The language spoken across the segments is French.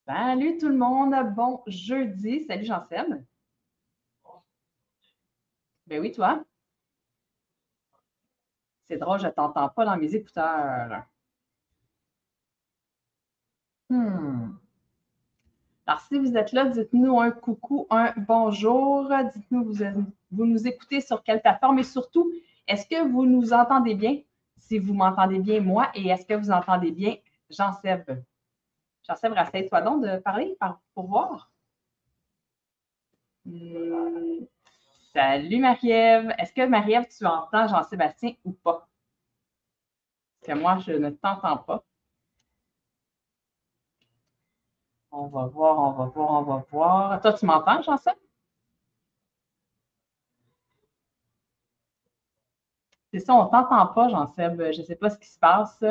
Salut tout le monde, bon jeudi. Salut Jean-Seb. Ben oui, toi. C'est drôle, je ne t'entends pas dans mes écouteurs. Alors, si vous êtes là, dites-nous un coucou, un bonjour. Dites-nous, vous nous écoutez sur quelle plateforme et surtout, est-ce que vous nous entendez bien? Si vous m'entendez bien, moi, et est-ce que vous entendez bien Jean-Seb? Jean-Seb, rasseye-toi donc de parler pour voir. Salut Marie-Ève. Est-ce que Marie-Ève, tu entends Jean-Sébastien ou pas? Parce que moi, je ne t'entends pas. On va voir, on va voir, on va voir. Toi, tu m'entends, Jean-Seb? C'est ça, on ne t'entend pas, Jean-Seb. Je ne sais pas ce qui se passe.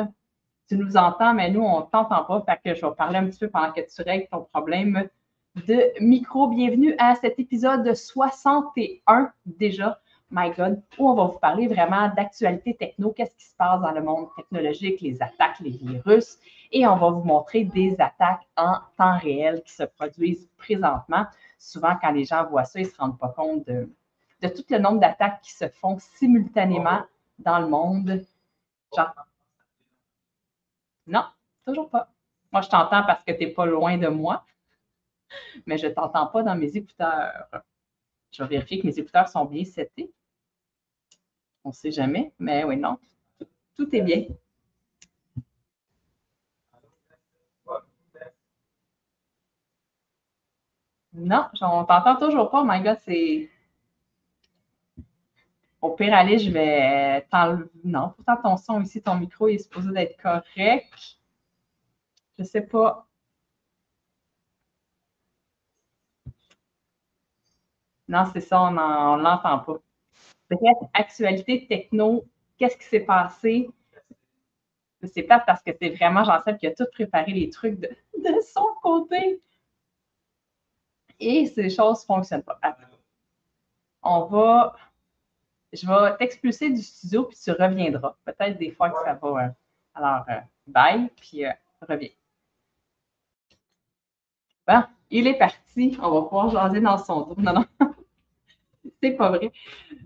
Tu nous entends, mais nous, on ne t'entend pas. Fait que je vais parler un petit peu pendant que tu règles ton problème de micro. Bienvenue à cet épisode 61 déjà, my God, où on va vous parler vraiment d'actualité techno, qu'est-ce qui se passe dans le monde technologique, les attaques, les virus, et on va vous montrer des attaques en temps réel qui se produisent présentement. Souvent, quand les gens voient ça, ils ne se rendent pas compte de tout le nombre d'attaques qui se font simultanément dans le monde. Genre, non, toujours pas. Moi, je t'entends parce que tu n'es pas loin de moi, mais je ne t'entends pas dans mes écouteurs. Je vais vérifier que mes écouteurs sont bien setés. On ne sait jamais, mais oui, non, tout est bien. Non, on t'entend toujours pas. Oh my God, c'est. Au pire, allez, je vais t'enlever. Non, pourtant, ton son ici, ton micro, il est supposé d'être correct. Je ne sais pas. Non, c'est ça, on ne l'entend pas. Bref, actualité techno, qu'est-ce qui s'est passé? C'est pas parce que c'est vraiment Jean-Seb qui a tout préparé les trucs de son côté. Et ces choses ne fonctionnent pas. Je vais t'expulser du studio, puis tu reviendras. Peut-être des fois que ça va. Alors, bye, puis reviens. Bon, il est parti. On va pouvoir jaser dans son dos. Non, non, c'est pas vrai.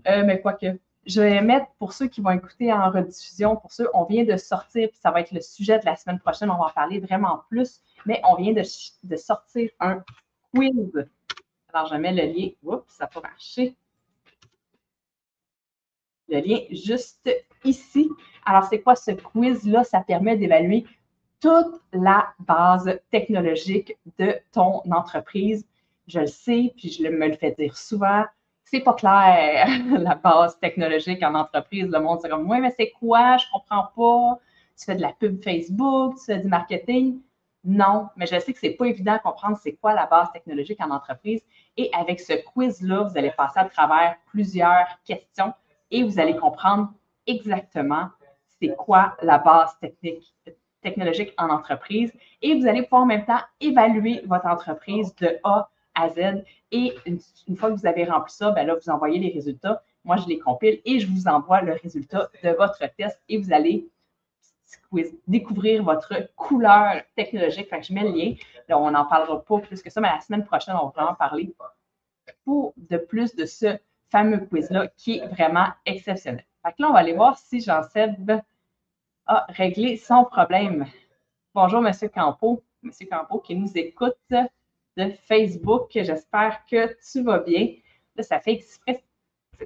Mais quoique, je vais mettre pour ceux qui vont écouter en rediffusion, pour ceux, on vient de sortir, puis ça va être le sujet de la semaine prochaine, on va en parler vraiment plus, mais on vient de sortir un quiz. Alors, je mets le lien. Oups, ça n'a pas marché. Le lien juste ici. Alors, c'est quoi ce quiz-là? Ça permet d'évaluer toute la base technologique de ton entreprise. Je le sais, puis je me le fais dire souvent, c'est pas clair, la base technologique en entreprise. Le monde, c'est comme, oui, mais c'est quoi? Je comprends pas. Tu fais de la pub Facebook, tu fais du marketing. Non, mais je sais que c'est pas évident de comprendre c'est quoi la base technologique en entreprise. Et avec ce quiz-là, vous allez passer à travers plusieurs questions et vous allez comprendre exactement c'est quoi la base technologique en entreprise. Et vous allez pouvoir en même temps évaluer votre entreprise de A à Z. Et une fois que vous avez rempli ça, ben là, vous envoyez les résultats. Moi, je les compile et je vous envoie le résultat de votre test et vous allez découvrir votre couleur technologique. Fait que je mets le lien. Là, on n'en parlera pas plus que ça, mais la semaine prochaine, on va vraiment parler de plus de ce fameux quiz-là qui est vraiment exceptionnel. Fait que là, on va aller voir si Jean-Seb a réglé son problème. Bonjour, M. Campo. M. Campo qui nous écoute de Facebook. J'espère que tu vas bien. Là, ça fait exprès.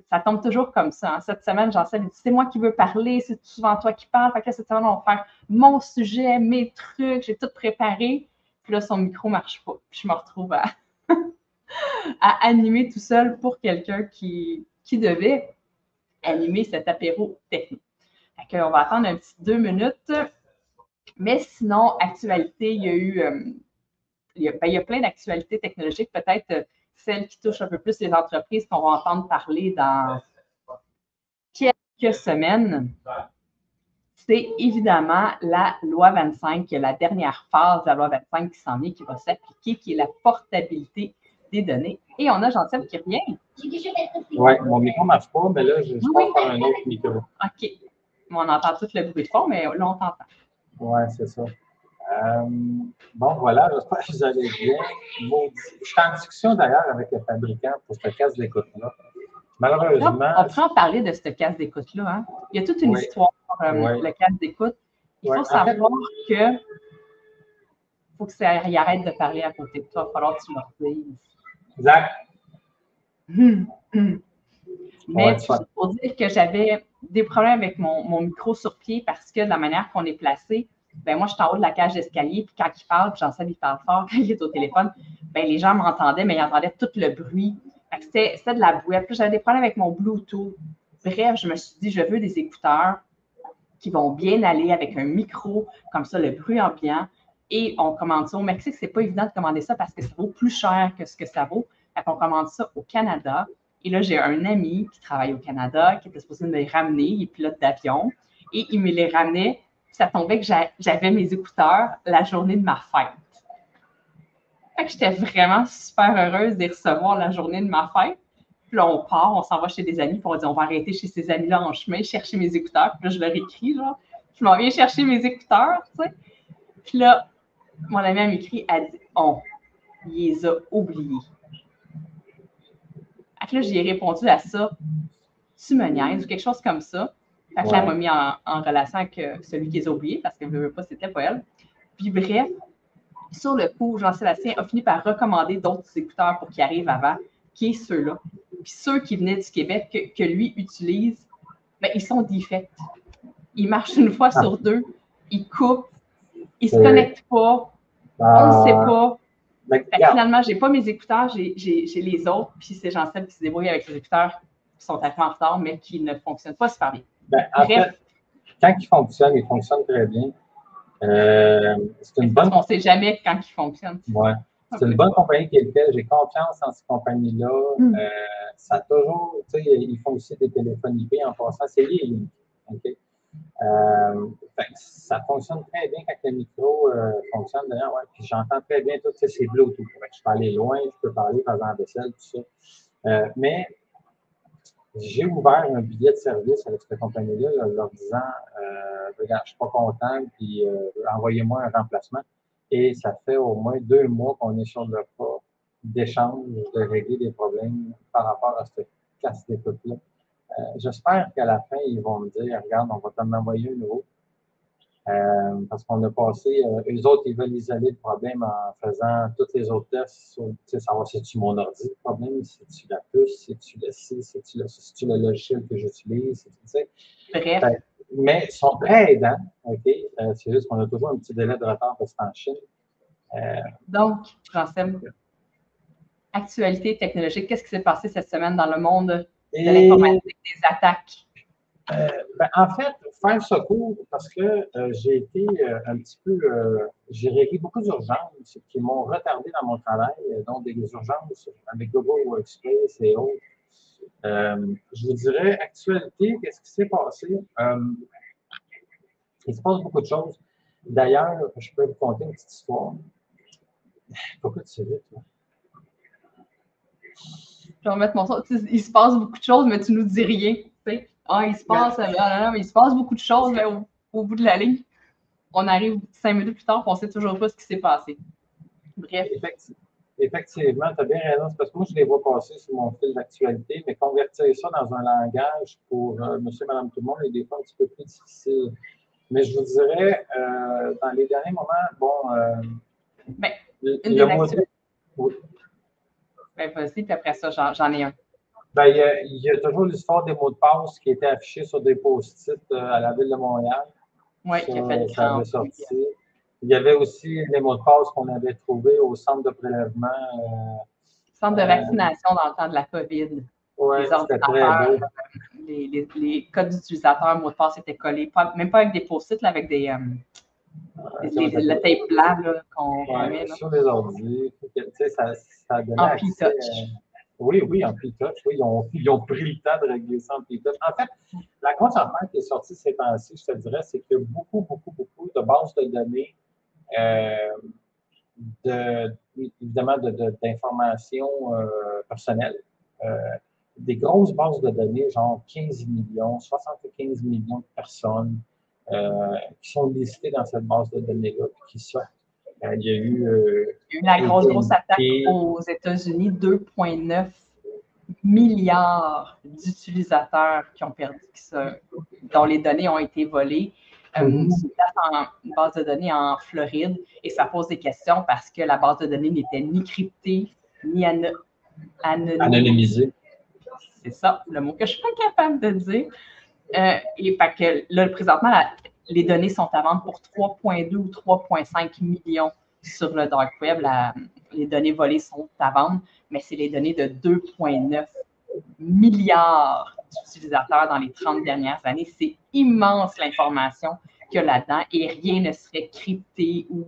Ça tombe toujours comme ça. Hein. Cette semaine, Jean-Seb dit c'est moi qui veux parler, c'est souvent toi qui parles. Fait que là, cette semaine, on va faire mon sujet, mes trucs, j'ai tout préparé. Puis là, son micro ne marche pas. Puis je me retrouve à animer tout seul pour quelqu'un qui devait animer cet apéro technique. On va attendre un petit 2 minutes. Mais sinon, actualité, il y a plein d'actualités technologiques, peut-être celles qui touchent un peu plus les entreprises qu'on va entendre parler dans quelques semaines. C'est évidemment la loi 25, la dernière phase de la loi 25 qui s'en vient, qui va s'appliquer, qui est la portabilité des données. Et on a Jean-Seb qui revient. Oui, mon micro ne marche pas, mais là, je passe par un autre micro. OK. On entend tout le bruit de fond, mais là, on t'entend. Oui, c'est ça. Bon, voilà, j'espère que vous allez bien. Je suis en discussion d'ailleurs avec le fabricant pour ce casque d'écoute-là. Malheureusement. On pourrait en parler de ce casque d'écoute-là. Hein? Il y a toute une histoire, le casque d'écoute. Il faut savoir que faut que ça y arrête de parler à côté de toi. Il va falloir que tu leur dises. Exact. Mais tout ça pour dire que j'avais des problèmes avec mon micro sur pied parce que de la manière qu'on est placé, ben moi, je suis en haut de la cage d'escalier, puis quand il parle, puis Jean-Seb, il parle fort quand il est au téléphone, ben les gens m'entendaient, mais ils entendaient tout le bruit. C'était de la bouette. Puis j'avais des problèmes avec mon Bluetooth. Bref, je me suis dit, je veux des écouteurs qui vont bien aller avec un micro, comme ça, le bruit ambiant. Et on commande ça au Mexique. C'est pas évident de commander ça parce que ça vaut plus cher que ce que ça vaut. Fait qu'on commande ça au Canada. Et là, j'ai un ami qui travaille au Canada, qui était supposé me les ramener. Il est pilote d'avion. Et il me les ramenait. Puis ça tombait que j'avais mes écouteurs la journée de ma fête. Fait que j'étais vraiment super heureuse de les recevoir la journée de ma fête. Puis là, on part, on s'en va chez des amis, puis on dit on va arrêter chez ces amis-là en chemin, chercher mes écouteurs. Puis là, je leur écris, genre, je m'en viens chercher mes écouteurs, tu sais. Puis là, mon ami a m'écrit, elle dit il les a oubliés. Fait que là, j'ai répondu à ça, tu me niaises ou quelque chose comme ça. Fait que là, elle m'a mis en relation avec celui qui les a oubliés, parce qu'elle ne veut pas, c'était pas elle. Puis bref, sur le coup, Jean-Sébastien a fini par recommander d'autres écouteurs pour qu'ils arrivent avant, qui est ceux-là. Puis ceux qui venaient du Québec, que lui utilise, ben, ils sont defects. Ils marchent une fois sur deux, ils coupent, ils ne se connectent pas, on ne sait pas. Finalement, je n'ai pas mes écouteurs, j'ai les autres, puis c'est Jean-Seb qui se débrouille avec les écouteurs qui sont arrivés en retard, mais qui ne fonctionnent pas super bien. En fait, quand ils fonctionnent très bien. C'est une bonne. On ne sait jamais quand ils fonctionnent. Ouais. C'est une bonne compagnie qui est le fait. J'ai confiance en cette compagnie-là. Ça a toujours, tu sais, ils font aussi des téléphones IP en passant. C'est lié. Okay? Ça fonctionne très bien quand le micro fonctionne. D'ailleurs, puis j'entends très bien tout, c'est Bluetooth. Je peux aller loin, je peux parler par exemple la vaisselle, tout ça. Mais j'ai ouvert un billet de service avec cette compagnie-là, leur disant regarde, je ne suis pas content, puis envoyez-moi un remplacement. Et ça fait au moins 2 mois qu'on est sur le pas d'échange, de régler des problèmes par rapport à ce casse d'écoute-là. J'espère qu'à la fin, ils vont me dire regarde, on va t'en envoyer un nouveau. Parce qu'on a passé, eux autres, ils veulent isoler le problème en faisant tous les autres tests sur, tu sais, savoir si c'est-tu mon ordi le problème, si c'est-tu la puce, si c'est-tu le C, si c'est-tu le logiciel que j'utilise, tu sais. Bref. Mais ils sont très aidants, OK? C'est juste qu'on a toujours un petit délai de retard parce que c'est en Chine. Donc, Jean-Seb, actualité technologique, qu'est-ce qui s'est passé cette semaine dans le monde de l'informatique, des attaques? En fait, faire ça court, parce que j'ai été un petit peu, j'ai réglé beaucoup d'urgences qui m'ont retardé dans mon travail, donc des urgences avec Google Workspace et autres. Je vous dirais, actualité, qu'est-ce qui s'est passé? Il se passe beaucoup de choses. D'ailleurs, je peux vous conter une petite histoire. Pourquoi tu sais vite, toi? Je vais remettre mon son. Il se passe beaucoup de choses, mais tu nous dis rien. T'sais. Il se passe, mais il se passe beaucoup de choses, mais au bout de la ligne, on arrive 5 minutes plus tard et on ne sait toujours pas ce qui s'est passé. Bref. Effectivement, tu as bien raison. C'est parce que moi, je les vois passer sur mon fil d'actualité, mais convertir ça dans un langage pour monsieur, madame, tout le monde est des fois un petit peu plus difficile. Mais je vous dirais, dans les derniers moments, une des actualités. Oui. Vas-y, puis après ça, j'en ai un. Il y a toujours l'histoire des mots de passe qui étaient affichés sur des post-it à la Ville de Montréal. Oui, qui a fait le ça avait sorti. Il y avait aussi les mots de passe qu'on avait trouvés au centre de prélèvement. Centre de vaccination dans le temps de la COVID. Oui, c'était très beau. Les codes d'utilisateurs, mots de passe étaient collés, même pas avec des post-it, avec des le tape blanc qu'on met. Là. Sur les ordi, ça donnait en P-Touch. Oui, en P-Touch. Oui, ils ont pris le temps de régler ça en P-Touch. En fait, la grosse affaire qui est sortie ces temps-ci, je te dirais, c'est qu'il y a beaucoup de bases de données, évidemment, d'informations personnelles. Des grosses bases de données, genre 15 millions, 75 millions de personnes qui sont listées dans cette base de données-là, qui sortent Il y a eu la grosse attaque AT&T. aux États-Unis, 2,9 milliards d'utilisateurs qui ont perdu, dont les données ont été volées. C'est une base de données en Floride et ça pose des questions parce que la base de données n'était ni cryptée, ni Anonymisée. C'est ça, le mot que je suis pas capable de dire. Et fait que là, présentement, les données sont à vendre pour 3,2 ou 3,5 millions sur le dark web. Les données volées sont à vendre, mais c'est les données de 2,9 milliards d'utilisateurs dans les 30 dernières années. C'est immense l'information qu'il y a là-dedans et rien ne serait crypté ou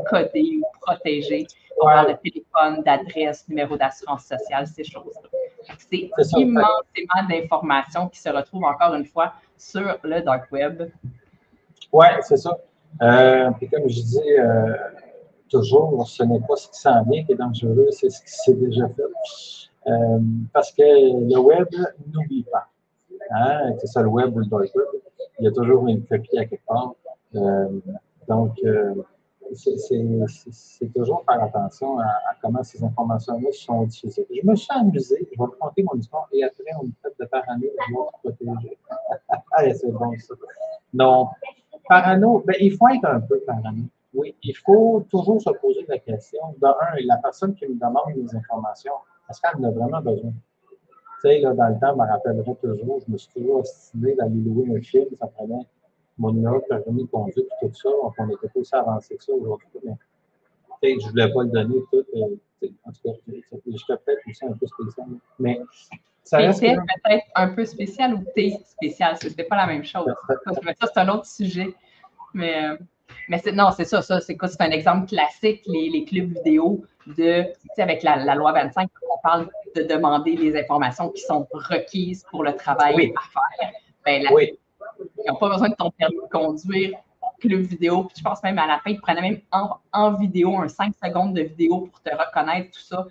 codé ou protégé. On parle de téléphone, d'adresse, numéro d'assurance sociale, ces choses-là. C'est immensément d'informations qui se retrouvent encore une fois sur le dark web. Oui, c'est ça. Puis comme je dis toujours, ce n'est pas ce qui s'en vient qui est dangereux, c'est ce qui s'est déjà fait. Parce que le web n'oublie pas. Hein? C'est ça le web ou le dark web. Il y a toujours une copie à quelque part. Donc, c'est toujours faire attention à comment ces informations-là sont utilisées. Je me suis amusé, je vais vous conter mon histoire et après, on me fait de parano, je vais protéger. C'est bon ça. Non, parano, ben, il faut être un peu parano. Oui, il faut toujours se poser la question. De un, la personne qui me demande des informations, est-ce qu'elle en a vraiment besoin? Tu sais, là, dans le temps, je me rappellerai toujours, je me suis toujours ostinné d'aller louer un film, ça prenait mon numéro de permis de conduire et tout ça, donc on n'était pas aussi avancé que ça aujourd'hui, mais peut-être que je ne voulais pas le donner tout. En tout cas, j'étais peut-être aussi un peu spécial. Mais ça reste que... peut-être un peu spécial ou t'es spécial, ce n'était pas la même chose. Mais ça, c'est un autre sujet. Mais non, c'est ça, c'est un exemple classique, les clubs vidéo avec la loi 25, on parle de demander les informations qui sont requises pour le travail à faire. Ben, ils n'ont pas besoin de ton permis de conduire club vidéo. Puis je pense même à la fin, ils prenaient même en vidéo un 5 secondes de vidéo pour te reconnaître, tout ça.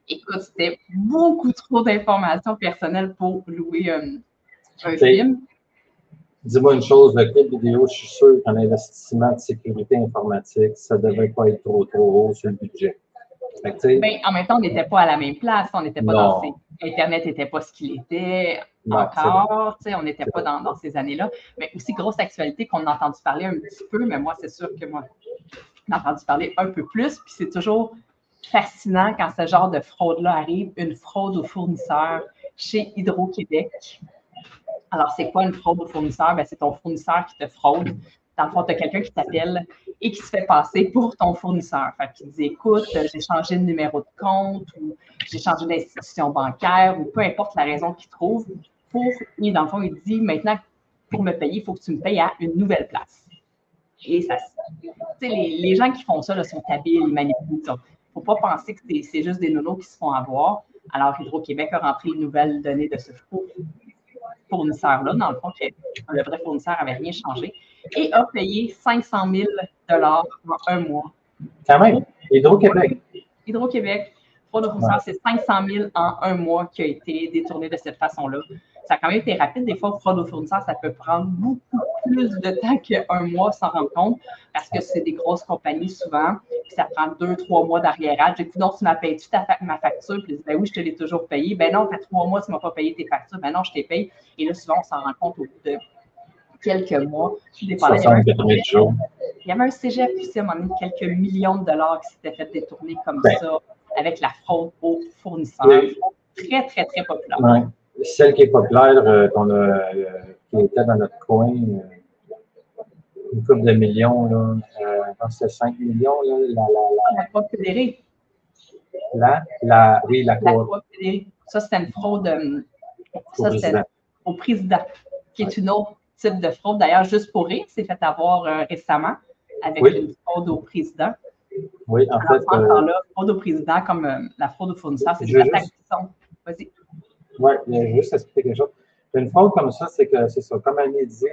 Écoute, c'était beaucoup trop d'informations personnelles pour louer un film. Dis-moi une chose, le club vidéo, je suis sûr qu'en investissement de sécurité informatique, ça ne devait pas être trop haut sur le budget. Ben, en même temps, on n'était pas à la même place, on n'était pas dans ces... Internet n'était pas ce qu'il était encore, on n'était pas dans ces années-là. Mais aussi, grosse actualité qu'on a entendu parler un petit peu, mais moi, c'est sûr que moi, j'ai entendu parler un peu plus, puis c'est toujours fascinant quand ce genre de fraude-là arrive, une fraude aux fournisseurs chez Hydro-Québec. Alors, c'est quoi une fraude au fournisseur? Ben, c'est ton fournisseur qui te fraude. Dans le fond, tu as quelqu'un qui t'appelle et qui se fait passer pour ton fournisseur. Fait qu'il dit, écoute, j'ai changé de numéro de compte ou j'ai changé d'institution bancaire ou peu importe la raison qu'il trouve. Et dans le fond, il dit, maintenant, pour me payer, il faut que tu me payes à une nouvelle place. Et ça, les gens qui font ça là, sont habiles, ils manipulent. Il ne faut pas penser que c'est juste des nonos qui se font avoir. Alors, Hydro-Québec a rentré une nouvelle donnée de ce fournisseur-là, dans le fond, le vrai fournisseur n'avait rien changé, et a payé 500 000 $ en un mois. Quand même, Hydro-Québec. Hydro-Québec, fraude au fournisseur, c'est 500 000 en un mois qui a été détourné de cette façon-là. Ça a quand même été rapide. Des fois, fraude au fournisseur, ça peut prendre beaucoup plus de temps qu'un mois sans rendre compte, parce que c'est des grosses compagnies souvent, puis ça prend 2-3 mois d'arriérage. J'ai dit, non, tu m'as payé-tu ma facture? Puis je dis, ben oui, je te l'ai toujours payé. Ben non, ça fait 3 mois, tu ne m'as pas payé tes factures. Ben non, je t'ai payé. Et là, souvent, on s'en rend compte au bout de quelques mois. Il y avait un cégep aussi, à un moment donné, quelques millions de dollars qui s'étaient fait détourner comme ça, avec la fraude aux fournisseurs. Très, très, très populaire. Ouais. Celle qui est populaire, qui était dans notre coin, une couple de millions, là, je pense que c'est 5 millions. Là, la Coop fédérée. Oui, la Coop fédérée. Ça, c'était une fraude au président, qui est une autre type de fraude. D'ailleurs, juste pour rire, s'est fait avoir récemment avec une fraude au président. Oui, en fait. Là, fraude au président, comme la fraude au fournisseur, c'est des attaques qui sont. Vas-y. Oui, je vais juste expliquer quelque chose. Une fraude comme ça, c'est ça. Comme Annie dit,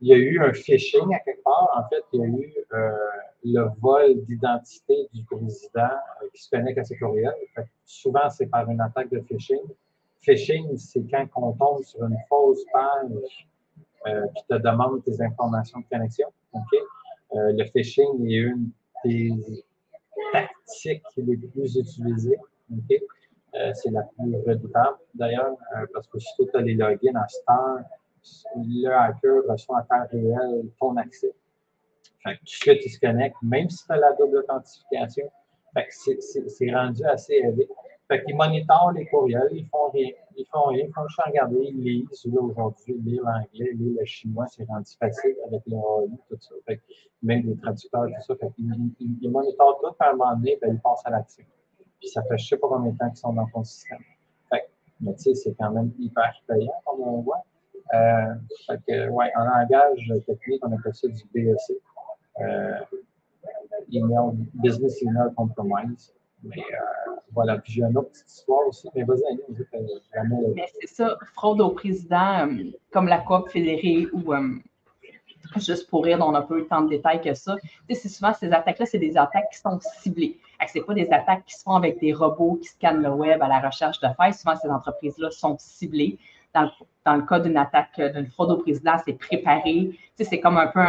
il y a eu un phishing à quelque part. En fait, il y a eu le vol d'identité du président qui se connecte à ses courriels. Souvent, c'est par une attaque de phishing. Phishing, c'est quand on tombe sur une fausse page qui te demande tes informations de connexion. Okay? Le phishing est une des tactiques les plus utilisées. Okay? C'est la plus redoutable d'ailleurs, parce que si tu as les logins en Star, le hacker reçoit en temps réel ton accès. Fait que tout ce que tu se connectes, même si tu as la double authentification, c'est rendu assez élevé. Fait qu'ils monitorent les courriels, ils font rien. Ils font rien, ils font juste regarder, ils lisent. Là, aujourd'hui, lire l'anglais, lire le chinois, c'est rendu facile avec le AI, tout ça. Fait que même les traducteurs, tout ça. Fait ils monitorent tout, puis à un moment donné, ben, ils passent à l'action. Puis ça fait je ne sais pas combien de temps qu'ils sont dans ton système. Fait que, mais tu sais, c'est quand même hyper payant, comme on voit. Fait que, ouais, en langage technique, on appelle ça du BEC. Email, Business Email Compromise. Mais voilà, puis j'ai une autre petite histoire aussi, mais vas-y, Annie, mais c'est ça, fraude au président, comme la Coop fédérée ou juste pour rire, on n'a pas eu tant de détails que ça. Tu sais, souvent, ces attaques-là, c'est des attaques qui sont ciblées. Ce n'est pas des attaques qui se font avec des robots qui scannent le web à la recherche de failles. Souvent, ces entreprises-là sont ciblées. Dans le cas d'une attaque, d'une fraude au président, c'est préparé. Tu sais, c'est comme un peu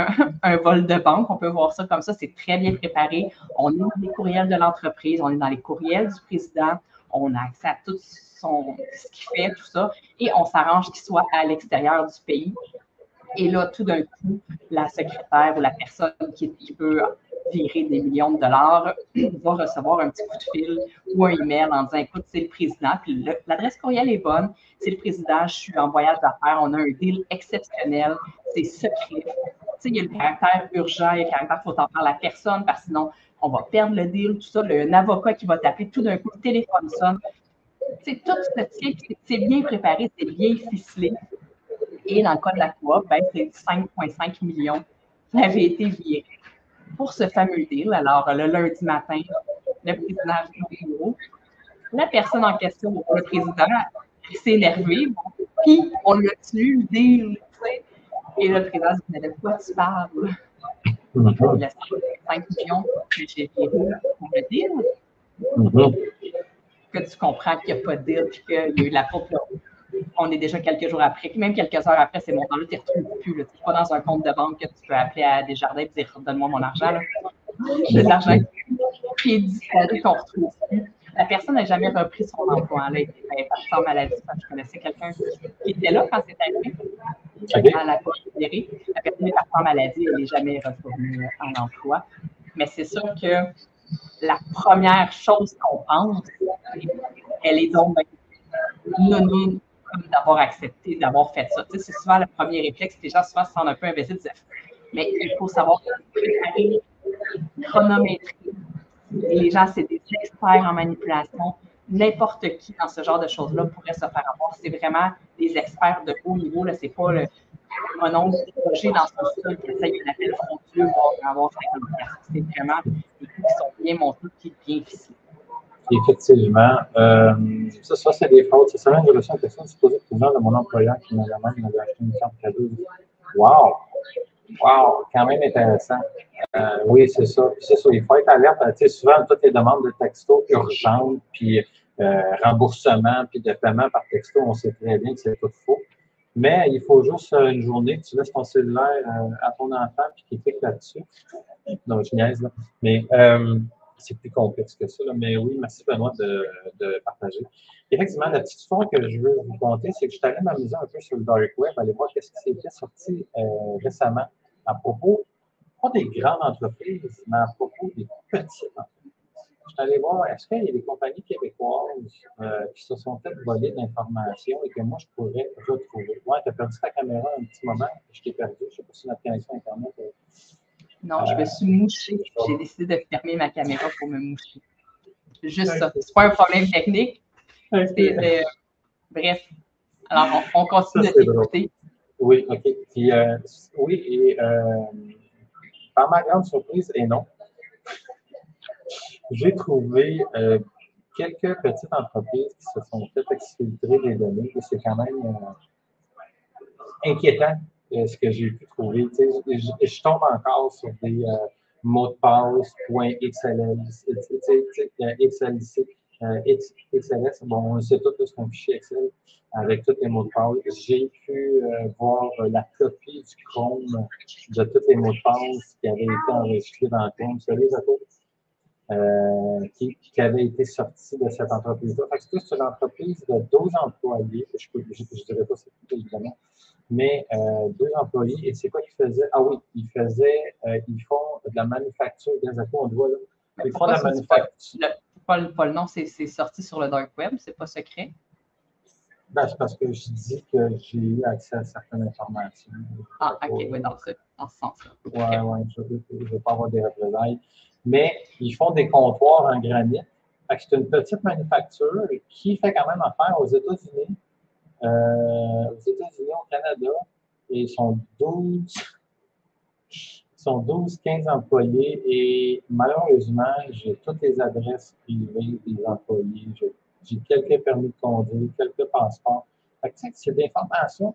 un vol de banque. On peut voir ça comme ça. C'est très bien préparé. On est dans les courriels de l'entreprise, on est dans les courriels du président. On a accès à tout ce qu'il fait, tout ça. Et on s'arrange qu'il soit à l'extérieur du pays. Et là, tout d'un coup, la secrétaire ou la personne qui peut virer des millions de dollars va recevoir un petit coup de fil ou un email en disant, écoute, c'est le président, puis l'adresse courriel est bonne, c'est le président, je suis en voyage d'affaires, on a un deal exceptionnel, c'est secret. Tu sais, il y a le caractère urgent, il y a le caractère, il faut en parler à la personne, parce que sinon, on va perdre le deal, tout ça. Il y a un avocat qui va t'appeler, tout d'un coup, le téléphone sonne. C'est tout ce type, c'est bien préparé, c'est bien ficelé. Et dans le cas de la Coop, ben, c'est 5,5 millions qui avaient été virés pour ce fameux deal. Alors, le lundi matin, le président arrive au bureau. La personne en question, le président, s'est énervé. Puis, on l'a tenu, le deal. Et le président dit, mais de quoi tu parles? Le 5 millions que j'ai viré pour le deal. Que tu comprends qu'il n'y a pas de deal, puis qu'il y a eu la faute. On est déjà quelques jours après, même quelques heures après, ces montants-là, tu ne les retrouves plus. Tu n'es pas dans un compte de banque que tu peux appeler à Desjardins et dire donne-moi mon argent. J'ai de l'argent qui est disparu, qu'on ne retrouve plus. La personne n'a jamais repris son emploi. Elle a été partie en maladie. Je connaissais quelqu'un qui était là quand c'est arrivé à la Coop fédérée. La personne est partie en maladie, elle n'est jamais revenue en emploi. Mais c'est sûr que la première chose qu'on pense, elle est donc non d'avoir accepté, d'avoir fait ça. Tu sais, c'est souvent le premier réflexe. Les gens souvent se sentent un peu investis. Mais il faut savoir préparer, chronométrer. Et les gens, c'est des experts en manipulation. N'importe qui dans ce genre de choses-là pourrait se faire avoir. C'est vraiment des experts de haut niveau. Ce n'est pas un oncle logé dans son sol qui essaye d'un appel frauduleux pour avoir 50 piastres. C'est vraiment des coups qui sont bien montés et bien ficelés. Effectivement. Ça c'est des fraudes. C'est seulement une reçu une question supposée de mon employeur qui m'avait acheté une carte cadeau. Wow! Wow! Quand même intéressant. Oui, c'est ça. C'est ça. Il faut être alerte. Tu sais, souvent, toutes les demandes de texto urgentes, puis remboursement, puis de paiement par texto, on sait très bien que c'est tout faux. Mais il faut juste une journée que tu laisses ton cellulaire à ton enfant puis qu'il clique là-dessus. Non, je niaise, là. Mais c'est plus complexe que ça. Là. Mais oui, merci Benoît de partager. Effectivement, la petite histoire que je veux vous conter, c'est que je suis allé m'amuser un peu sur le Dark Web, aller voir qu'est-ce qui s'était sorti récemment à propos, pas des grandes entreprises, mais à propos des petites entreprises. Je suis allé voir, est-ce qu'il y a des compagnies québécoises qui se sont fait voler d'informations et que moi, je pourrais retrouver. Ouais, tu as perdu ta caméra un petit moment, je t'ai perdu. Je ne sais pas si notre connexion Internet Non, je me suis mouchée. J'ai décidé de fermer ma caméra pour me moucher. Juste ça. C'est pas un problème technique. Bref. Alors, on continue de t'écouter. Oui, OK. Puis, oui, et par ma grande surprise, et non, j'ai trouvé quelques petites entreprises qui se sont fait exfiltrer des données et c'est quand même inquiétant ce que j'ai pu trouver. Je tombe encore sur des mots de passe .xlc XLS, bon, on sait tout, c'est un fichier Excel avec tous les mots de passe. J'ai pu voir la copie du Chrome de tous les mots de passe qui avaient été enregistrés dans Chrome. Vous savez, qui avait été sorti de cette entreprise-là. C'est une entreprise de 12 employés, je ne dirais pas c'est tout, évidemment, mais 2 employés. Et c'est quoi qu'ils faisaient? Ah oui, ils font de la manufacture. On voit là. Ils font de la manufacture. Pas le nom, c'est sorti sur le dark web, c'est pas secret. Ben, c'est parce que je dis que j'ai eu accès à certaines informations. Ah, ok, oui, dans ce sens-là. Oui, je ne veux pas avoir des représailles. Mais ils font des comptoirs en granit. C'est une petite manufacture qui fait quand même affaire aux États-Unis, au Canada, et ils sont 12-15 employés. Et malheureusement, j'ai toutes les adresses privées des employés. J'ai quelques permis de conduire, quelques passeports. C'est des informations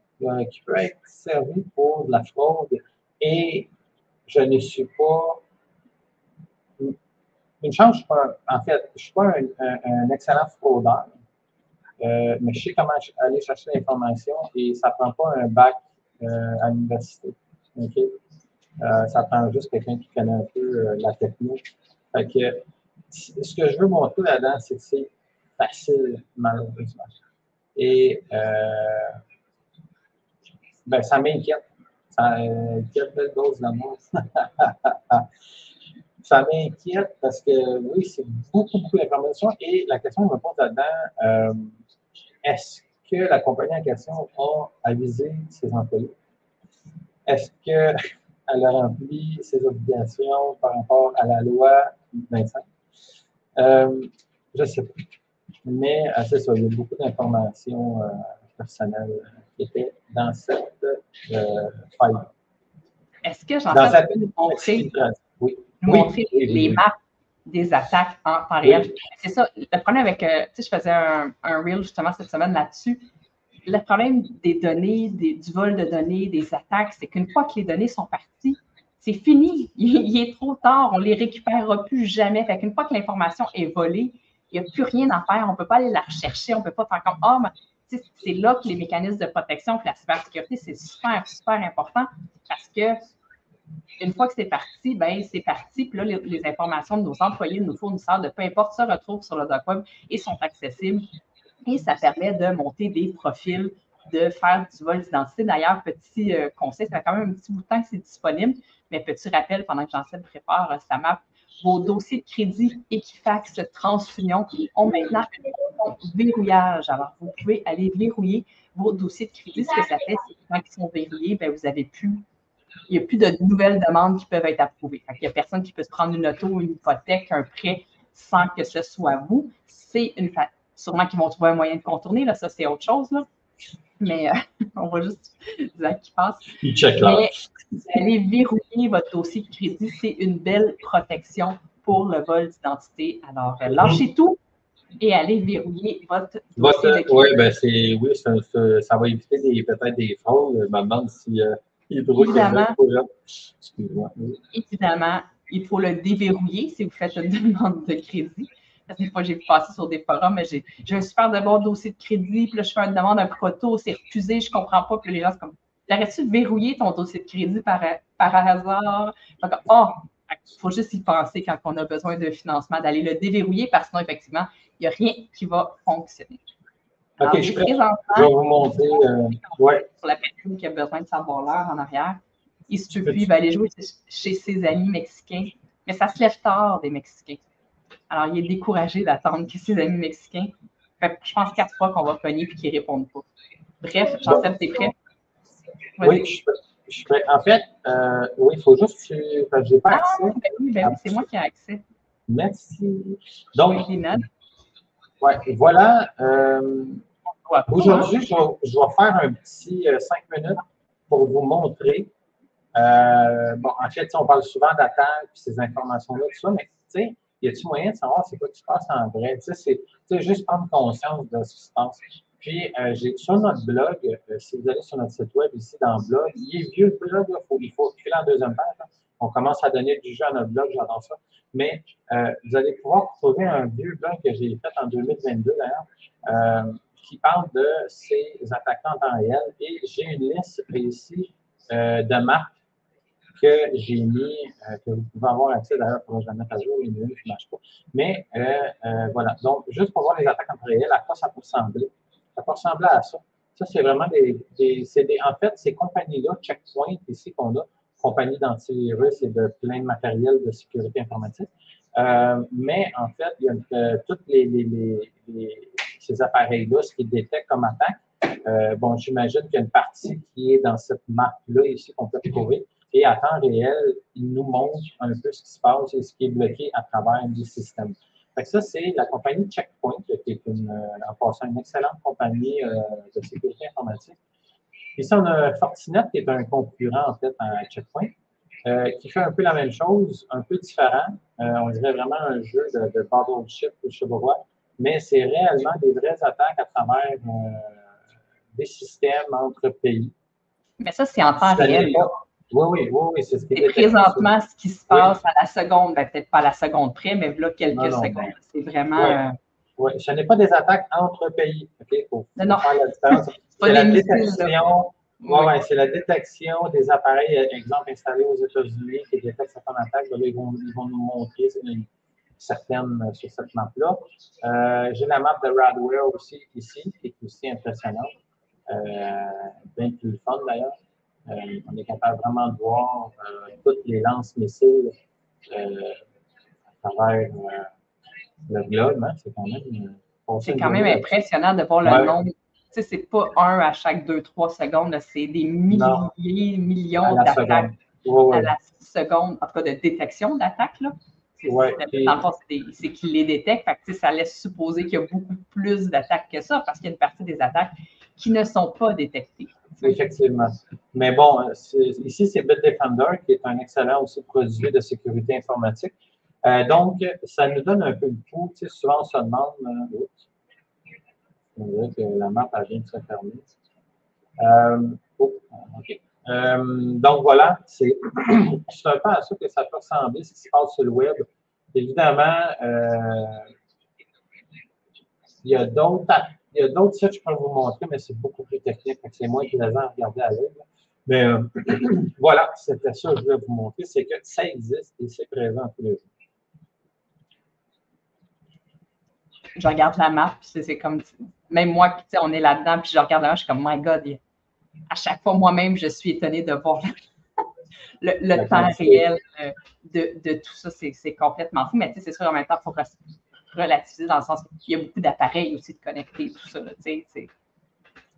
qui peuvent être servies pour de la fraude. Et je ne suis pas. Une chance, en fait, je ne suis pas un excellent fraudeur, mais je sais comment aller chercher l'information et ça ne prend pas un bac à l'université. Okay? Ça prend juste quelqu'un qui connaît un peu la technique. Fait que, ce que je veux montrer là-dedans, c'est que c'est facile, malheureusement. Et ben, ça m'inquiète. Ça inquiète belle dose d'amour. Ça m'inquiète parce que, oui, c'est beaucoup d'informations. Et la question que je me pose là-dedans, est-ce que la compagnie en question a avisé ses employés? Est-ce qu'elle a rempli ses obligations par rapport à la loi 25? Je ne sais pas. Mais c'est ça, il y a beaucoup d'informations personnelles qui étaient dans cette faille. Est-ce que Jean-Charles peut nous montrer, oui. les maps des attaques en temps réel? Oui. C'est ça, le problème avec, tu sais, je faisais un reel justement cette semaine là-dessus. Le problème des données, du vol de données, des attaques, c'est qu'une fois que les données sont parties, c'est fini. Il est trop tard, on ne les récupérera plus jamais. Fait qu'une fois que l'information est volée, il n'y a plus rien à faire. On ne peut pas aller la rechercher, on ne peut pas faire comme ah, mais c'est là que les mécanismes de protection, que la cybersécurité, c'est super important parce que une fois que c'est parti, ben c'est parti. Puis là, les informations de nos employés, de nos fournisseurs, de peu importe, se retrouvent sur le dark web et sont accessibles. Et ça permet de monter des profils, de faire du vol d'identité. D'ailleurs, petit conseil, ça fait quand même un petit bout de temps que c'est disponible, mais petit rappel, pendant que Jean-Seb prépare sa map, vos dossiers de crédit Equifax TransUnion ont maintenant un verrouillage. Alors, vous pouvez aller verrouiller vos dossiers de crédit. Ce que ça fait, c'est que quand ils sont verrouillés, ben, vous avez plus. Il n'y a plus de nouvelles demandes qui peuvent être approuvées. Il n'y a personne qui peut se prendre une auto, une hypothèque, un prêt sans que ce soit vous. C'est sûrement qu'ils vont trouver un moyen de contourner, là, ça c'est autre chose, là. Mais on va juste dire qu'ils passent. Mais vous allez verrouiller votre dossier de crédit, c'est une belle protection pour le vol d'identité. Alors, lâchez tout et allez verrouiller votre dossier de crédit. Oui, ça va éviter peut-être des fraudes. Je me demande si Évidemment, il faut le déverrouiller si vous faites une demande de crédit. Parce que des fois, j'ai passé sur des forums, mais j'ai un super de bon dossier de crédit, puis là, je fais une demande un proto, c'est refusé, je ne comprends pas, puis les gens, c'est comme, t'aurais-tu verrouillé ton dossier de crédit par hasard? Donc, il faut juste y penser quand on a besoin de financement, d'aller le déverrouiller, parce que sinon, effectivement, il n'y a rien qui va fonctionner. Alors, OK, je vais vous montrer. Pour la personne qui a besoin de savoir l'heure en arrière, il se peut plus, il va aller jouer chez ses amis mexicains, mais ça se lève tard des Mexicains. Alors, il est découragé d'attendre que ses amis mexicains. Fait que je pense 4 fois qu'on va cogner et qu'ils ne répondent pas. Bref, Jean-Seb, t'es prêt? Oui, je suis prêt. En fait, oui, il faut juste que je n'ai pas accès. Ben oui, c'est moi qui ai accès. Merci. Donc, voilà. Aujourd'hui, je vais faire un petit 5 minutes pour vous montrer. En fait, on parle souvent d'attaque et ces informations-là, tout ça, mais tu sais, y a-t-il moyen de savoir c'est quoi qui se passe en vrai? Tu sais, c'est juste prendre conscience de ce qui se passe. Puis, sur notre blog, si vous allez sur notre site web ici dans le blog, il est vieux le blog, il faut filer en deuxième page. On commence à donner du jeu à notre blog, j'adore ça. Mais vous allez pouvoir trouver un vieux blog que j'ai fait en 2022 d'ailleurs, qui parle de ces attaquants en temps réel. Et j'ai une liste ici de marques que j'ai mis, que vous pouvez avoir accès d'ailleurs, pour je la mettre à jour, il y en a une qui ne marche pas. Mais voilà, donc juste pour voir les attaques en temps réel, à quoi ça peut ressembler. Ça peut ressembler à ça. Ça, c'est vraiment en fait, ces compagnies-là, Checkpoint ici qu'on a, compagnie d'antivirus et de plein de matériel de sécurité informatique. Mais en fait, il y a tous ces appareils-là, ce qu'ils détectent comme attaque. Bon, j'imagine qu'il y a une partie qui est dans cette map-là ici qu'on peut trouver. Et à temps réel, il nous montre un peu ce qui se passe et ce qui est bloqué à travers les systèmes. Fait que ça, c'est la compagnie Checkpoint, qui est en passant une excellente compagnie de sécurité informatique. Ici, on a Fortinet, qui est un concurrent, en fait, à Checkpoint, qui fait un peu la même chose, un peu différent. On dirait vraiment un jeu de battleship ou je sais pas quoi, mais c'est réellement des vraies attaques à travers des systèmes entre pays. Mais ça, c'est en temps réel. Oui, c'est ce qui est détecté. Présentement, ce qui se passe à la seconde, ben, peut-être pas à la seconde près, mais là, quelques secondes. C'est vraiment. Oui, ce n'est pas des attaques entre pays. Il faut faire la différence. C'est la détection. C'est la détection des appareils, exemple, installés aux États-Unis qui détectent certaines attaques. Là, ils vont nous montrer certaines sur cette map-là. J'ai la map de Radware aussi ici, qui est aussi impressionnante. Bien plus le fun d'ailleurs. On est capable vraiment de voir toutes les lance-missiles à travers le globe. Hein? C'est quand même impressionnant de voir le nombre. Tu sais, c'est pas un à chaque 2-3 secondes, c'est des milliers, millions d'attaques à la seconde, en tout cas de détection d'attaques. Dans le fond, c'est qu'ils les détectent. Fait que, ça laisse supposer qu'il y a beaucoup plus d'attaques que ça, parce qu'il y a une partie des attaques qui ne sont pas détectées. Effectivement. Mais bon, ici, c'est Bitdefender, qui est un excellent aussi produit de sécurité informatique. Donc, ça nous donne un peu le pouls. Tu sais, souvent, on se demande... on dirait que la map, elle vient de se fermer. OK. Donc, voilà, c'est un peu à ça que ça peut ressembler, ce qui se passe sur le web. Évidemment, il y a d'autres sites que je peux vous montrer, mais c'est beaucoup plus technique. C'est moins plaisant à regarder à l'œil. Mais voilà, c'était ça que je voulais vous montrer, c'est que ça existe et c'est présent tous les jours. Je regarde la map, c'est comme, même moi, on est là-dedans, puis je regarde la map, je suis comme, my God, à chaque fois, moi-même, je suis étonnée de voir le temps réel de tout ça. C'est complètement fou, mais c'est sûr, en même temps, il faut relativiser dans le sens qu'il y a beaucoup d'appareils aussi de connecter, tout ça.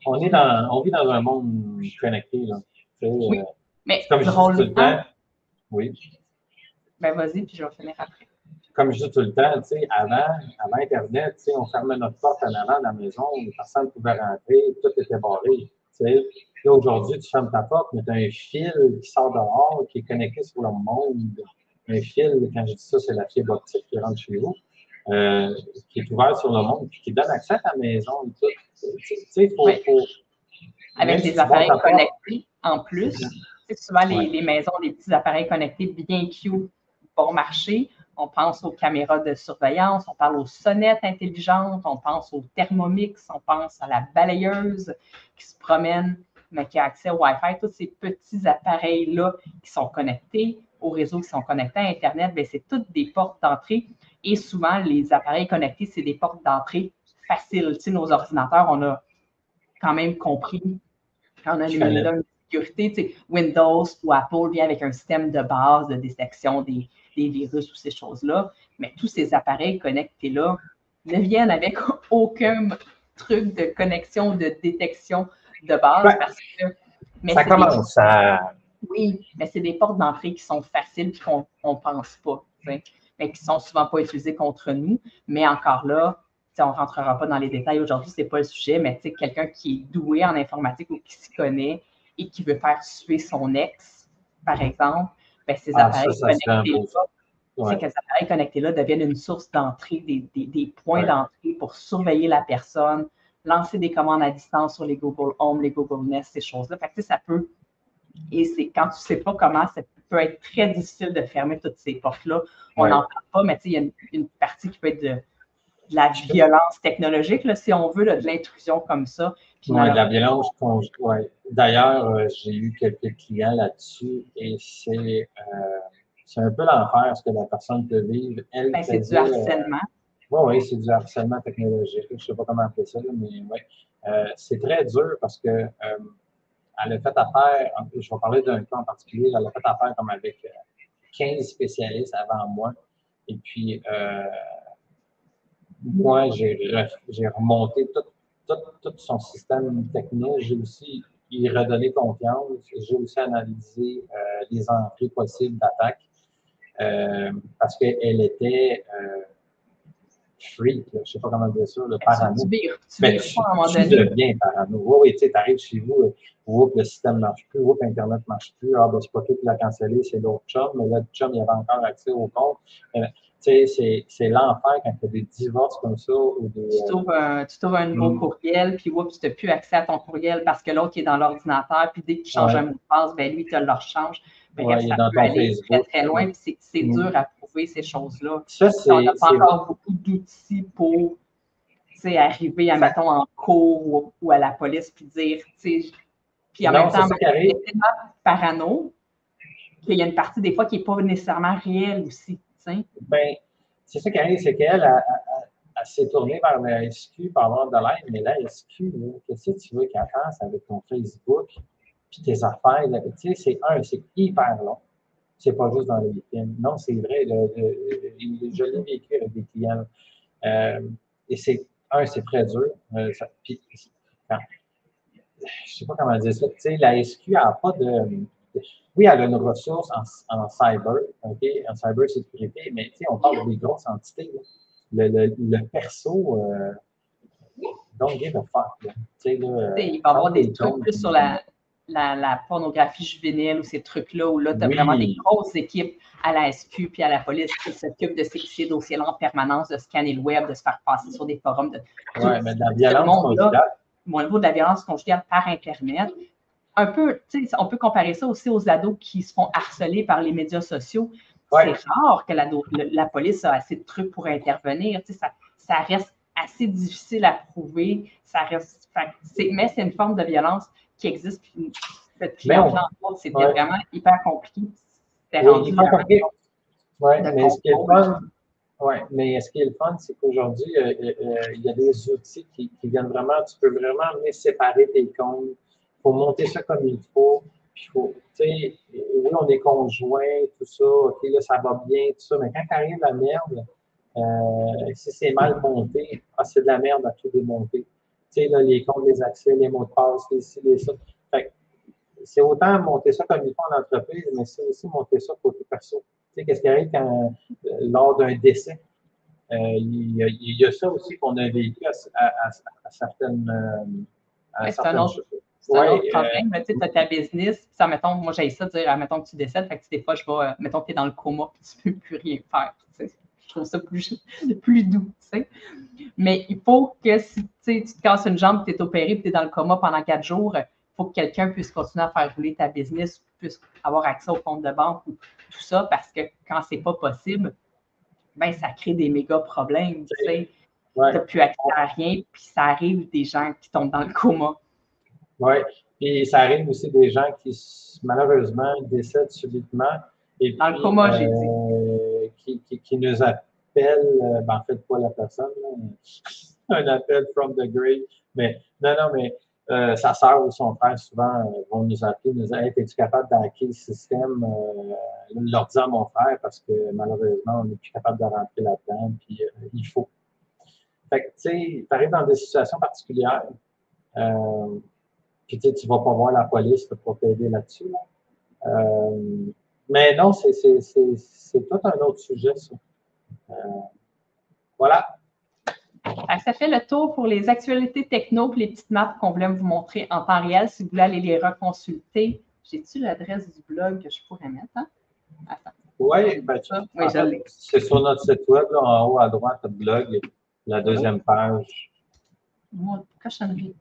On vit dans un monde connecté. Là. Oui, mais comme je dis tout le temps. Oui. Ben vas-y, puis je vais finir après. Comme je dis tout le temps, avant Internet, on fermait notre porte en avant de la maison, personne ne pouvait rentrer, tout était barré. Là, aujourd'hui, tu fermes ta porte, mais tu as un fil qui sort dehors, qui est connecté sur le monde. Un fil, quand je dis ça, c'est la fibre optique qui rentre chez vous, qui est ouvert sur le monde, puis qui donne accès à ta maison et tout. Avec des appareils connectés en plus. Souvent, les maisons, les petits appareils connectés bien cute, bon marché. On pense aux caméras de surveillance, on parle aux sonnettes intelligentes, on pense au Thermomix, on pense à la balayeuse qui se promène, mais qui a accès au Wi-Fi. Tous ces petits appareils-là qui sont connectés au réseau, qui sont connectés à Internet, bien, c'est toutes des portes d'entrée. Et souvent, les appareils connectés, c'est des portes d'entrée faciles. Nos ordinateurs, on a quand même compris quand on a une sécurité. Windows ou Apple vient avec un système de base de détection des virus ou ces choses-là, mais tous ces appareils connectés-là ne viennent avec aucun truc de connexion, de détection de base. Parce que, ça commence à... Oui, mais c'est des portes d'entrée qui sont faciles et qu'on ne pense pas, mais qui ne sont souvent pas utilisées contre nous. Mais encore là, on ne rentrera pas dans les détails aujourd'hui, ce n'est pas le sujet, mais quelqu'un qui est doué en informatique ou qui s'y connaît et qui veut faire suer son ex, par exemple, bien, ces appareils connectés-là deviennent une source d'entrée, des points d'entrée pour surveiller la personne, lancer des commandes à distance sur les Google Home, les Google Nest, ces choses-là. Fait que, ça peut Et c'est quand tu ne sais pas comment, ça peut être très difficile de fermer toutes ces portes-là. On n'en parle pas, mais il y a une partie qui peut être de la violence technologique, là, si on veut, là, de l'intrusion comme ça. Oui, de la violence conjugale. Ouais. D'ailleurs, j'ai eu quelques clients là-dessus et c'est un peu l'enfer ce que la personne peut vivre. Elle ben, c'est du harcèlement. Oui, c'est du harcèlement technologique. Je ne sais pas comment appeler ça, mais oui. C'est très dur parce que elle a fait affaire, je vais parler d'un cas en particulier, elle a fait affaire comme avec 15 spécialistes avant moi. Et puis, moi, j'ai remonté tout son système technique. J'ai aussi y redonné confiance. J'ai aussi analysé les entrées possibles d'attaque parce qu'elle était freak, je ne sais pas comment dire ça, le parano. Tu deviens parano. Oui, tu sais, tu arrives chez vous, le système ne marche plus, Internet ne marche plus, c'est pas tout qui l'a cancellé, c'est l'autre chum, mais là, le chum, il avait encore accès au compte. Tu sais, c'est l'enfer quand tu as des divorces comme ça. Ou des, tu trouves un nouveau courriel, puis tu n'as plus accès à ton courriel parce que l'autre est dans l'ordinateur, puis dès que tu changes un mot de passe, ben lui, il te le rechange. Bref, ça peut aller très, très loin, puis c'est dur à prouver ces choses-là. On n'a pas encore beaucoup d'outils pour arriver, mettons, en cours ou à la police, puis dire, puis en même temps, c'est tellement parano qu'il y a une partie des fois qui n'est pas nécessairement réelle aussi. Ben, c'est ça qui arrive, c'est qu'elle s'est tournée vers la SQ pour avoir de l'aide, mais la SQ, qu'est-ce que tu veux qu'elle fasse avec ton Facebook puis tes affaires? Tu sais, c'est hyper long. C'est pas juste dans les films. Non, c'est vrai. Je l'ai vécu avec des clients. Et c'est très dur. Puis, je sais pas comment dire ça. Tu sais, la SQ n'a pas de. Oui, elle a une ressource en cyber, OK, en cybersécurité, mais tu sais, on parle des grosses entités. Le perso, don't give a fuck. Là. Il va y avoir des trucs plus sur la pornographie juvénile ou ces trucs-là, où là, tu as vraiment des grosses équipes à la SQ puis à la police qui s'occupent de ces dossiers-là en permanence, de scanner le web, de se faire passer sur des forums. Oui, mais de la violence conjugale. Au niveau de la violence conjugale par Internet, un peu, on peut comparer ça aussi aux ados qui se font harceler par les médias sociaux. C'est rare que la police a assez de trucs pour intervenir. Ça reste assez difficile à prouver. Mais c'est une forme de violence qui existe. Cette cliente-là, c'était vraiment hyper compliqué. C'était rendu mais ce qui est le fun, mais ce qui est le fun, c'est qu'aujourd'hui, il y a des outils qui viennent vraiment, tu peux vraiment venir séparer tes comptes. Il faut monter ça comme il faut. Puis faut, tu sais, oui, on est conjoints, tout ça, OK, là, ça va bien, tout ça, mais quand arrive la merde, si c'est mal monté, c'est de la merde à tout démonter. Tu sais, là, les comptes, les accès, les mots de passe, les ci, les ça. Fait c'est autant monter ça comme il faut en entreprise, mais c'est aussi monter ça côté perso. Tu sais, qu'est-ce qui arrive quand, lors d'un décès? Il y a ça aussi qu'on a vécu à certaines c'est un autre problème. Tu sais, as ta business, puis mettons, moi, j'ai ça de dire, mettons que tu décèdes, fait que des fois, mettons que tu es dans le coma, puis tu ne peux plus rien faire. Je trouve ça plus doux, tu sais. Mais il faut que si tu te casses une jambe, tu es opéré, puis tu es dans le coma pendant 4 jours, il faut que quelqu'un puisse continuer à faire rouler ta business, puisse avoir accès au compte de banque ou tout ça, parce que quand c'est pas possible, ben ça crée des méga problèmes, tu sais. Tu n'as plus accès à rien, puis ça arrive des gens qui tombent dans le coma. Oui, puis ça arrive aussi des gens qui, malheureusement, décèdent subitement. Et dans le coma, j'ai dit. Qui nous appellent, en fait, pas la personne, là, un appel from the grave. Mais non, mais sa sœur ou son frère, souvent, vont nous appeler, nous dire, hey, es-tu capable d'hacker le système? Leur dire à mon frère, parce que malheureusement, on n'est plus capable de rentrer là-dedans, puis il faut. Fait que, tu sais, tu arrives dans des situations particulières. Puis tu ne vas pas voir la police pour t'aider là-dessus. Là. Mais non, c'est tout un autre sujet, ça. Voilà. Ça fait le tour pour les actualités techno et les petites maps qu'on voulait vous montrer en temps réel. Si vous voulez aller les reconsulter, j'ai-tu l'adresse du blog que je pourrais mettre? Hein? Oui, je l'ai. C'est sur notre site web, là, en haut à droite, le blog, la deuxième page. Moi, cochonnerie.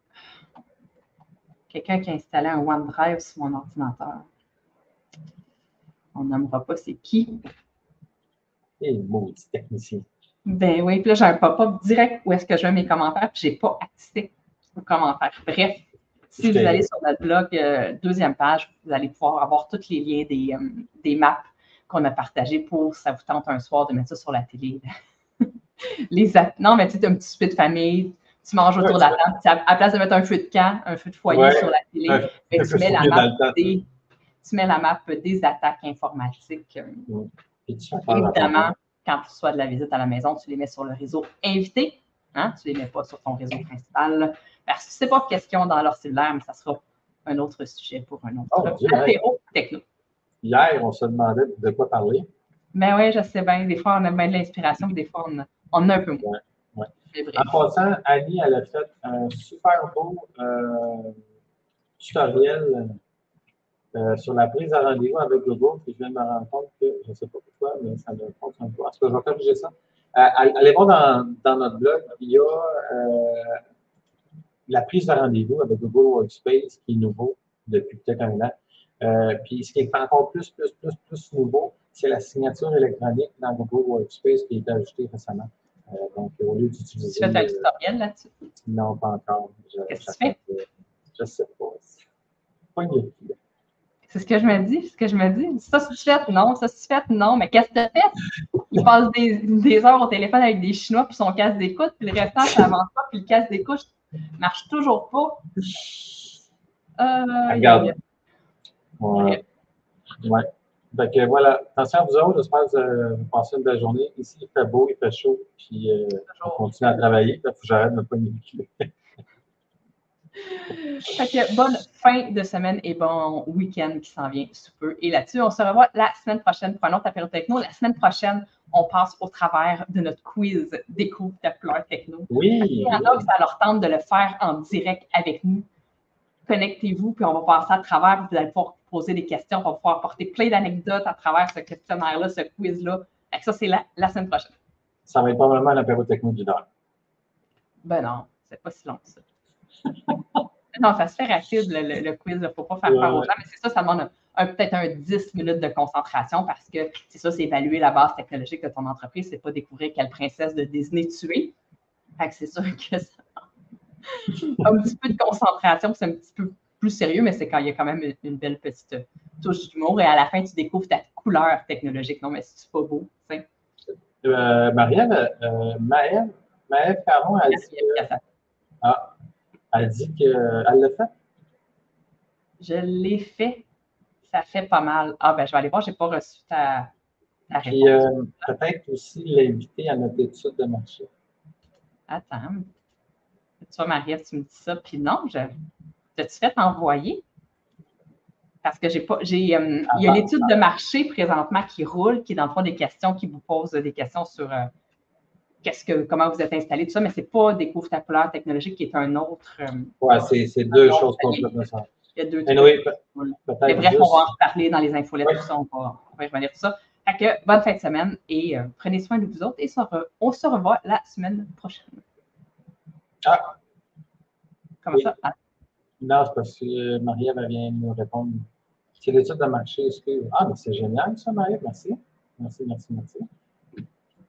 Quelqu'un qui a installé un OneDrive sur mon ordinateur. On nommera pas c'est qui. Et maudit technicien. Ben oui, puis là, j'ai un pop-up direct où est-ce que je mets mes commentaires, puis je n'ai pas accès aux commentaires. Bref, si vous allez sur notre blog, deuxième page, vous allez pouvoir avoir tous les liens des maps qu'on a partagées pour, ça vous tente un soir de mettre ça sur la télé. Non, mais tu sais, un petit souper de famille, tu manges autour de la table, à la place de mettre un feu de camp, un feu de foyer sur la télé, tu mets la map des attaques informatiques. Évidemment, quand tu reçois de la visite à la maison, tu les mets sur le réseau invité. Hein? Tu ne les mets pas sur ton réseau principal. Parce que ce n'est pas question dans leur cellulaire, mais ça sera un autre sujet pour un autre apéro techno. Hier, on se demandait de quoi parler. Ben oui, je sais bien. Des fois, on a bien de l'inspiration, des fois, on a un peu moins. Ouais. En passant, Annie, elle a fait un super beau tutoriel sur la prise de rendez-vous avec Google, puis je viens de me rendre compte que, je ne sais pas pourquoi, mais ça ne fonctionne pas. Est-ce que je vais corriger ça? Allez voir dans notre blog, il y a la prise de rendez-vous avec Google Workspace qui est nouveau depuis peut-être un an. Puis ce qui est encore plus nouveau, c'est la signature électronique dans Google Workspace qui a été ajoutée récemment. Donc, au lieu d'utiliser. Tu fais un tutoriel là-dessus? Non, pas encore. Qu'est-ce que tu fais? Je ne sais pas. Pas une idée. C'est ce que je me dis. Ça, si tu fais, non. Ça, si tu fais, non. Mais qu'est-ce que tu as fait? Il passe des heures au téléphone avec des Chinois, puis son casque d'écoute, puis le restant, ça avance pas, puis le casque d'écoute ne marche toujours pas. Regarde. Ouais. Donc, voilà. Attention à vous autres. J'espère que vous passez une belle journée. Ici, il fait beau, il fait chaud, puis on continue à travailler. Il faut que j'arrête de ne pas m'éduquer. Fait que bonne fin de semaine et bon week-end qui s'en vient sous peu. Et là-dessus, on se revoit la semaine prochaine pour un autre apéro techno. La semaine prochaine, on passe au travers de notre quiz Découvre ta couleur techno. Oui. Il y en a que ça leur tente de le faire en direct avec nous. Connectez-vous, puis on va passer à travers, puis vous allez pouvoir poser des questions, on va pouvoir apporter plein d'anecdotes à travers ce questionnaire-là, ce quiz-là. Ça, c'est la semaine prochaine. Ça va être pas vraiment un apéro techno du heure. Ben non, c'est pas si long que ça. Non, ça se fait rapide, le quiz. Il ne faut pas faire peur aux gens, mais c'est ça, ça demande peut-être 10 minutes de concentration parce que c'est ça, c'est évaluer la base technologique de ton entreprise, c'est pas découvrir quelle princesse de Disney tu es. Fait que c'est sûr que ça un petit peu de concentration, c'est un petit peu plus sérieux, mais c'est quand il y a quand même une belle petite touche d'humour et à la fin, tu découvres ta couleur technologique. Non, mais c'est pas beau, tu sais. Maëve Caron, elle dit qu'elle l'a fait? Je l'ai fait. Ça fait pas mal. Ah, ben, je vais aller voir, je n'ai pas reçu ta réponse. Puis, peut-être aussi l'inviter à notre étude de marché. Attends. Tu vois, Marie-Ève, tu me dis ça. Puis non, t'as-tu fait envoyer? Parce que il y a l'étude de marché présentement qui roule, qui est dans le fond des questions qui vous posent des questions sur comment vous êtes installé, tout ça, mais ce n'est pas Découvre ta couleur technologique qui est un autre. Oui, c'est deux choses complètement différentes. Il y a deux trucs. Mais bref, on va en reparler dans les infolettes, tout ça, on va revenir tout ça. Fait que bonne fin de semaine et prenez soin de vous autres et on se revoit la semaine prochaine. Ah! Comment ça? Ah. Non, c'est parce que Marie-Ève vient nous répondre. C'est l'étude de marché. Ah, mais c'est génial ça, Marie-Ève. Merci. Merci.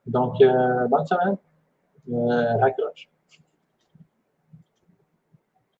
Donc, bonne semaine. Raccroche.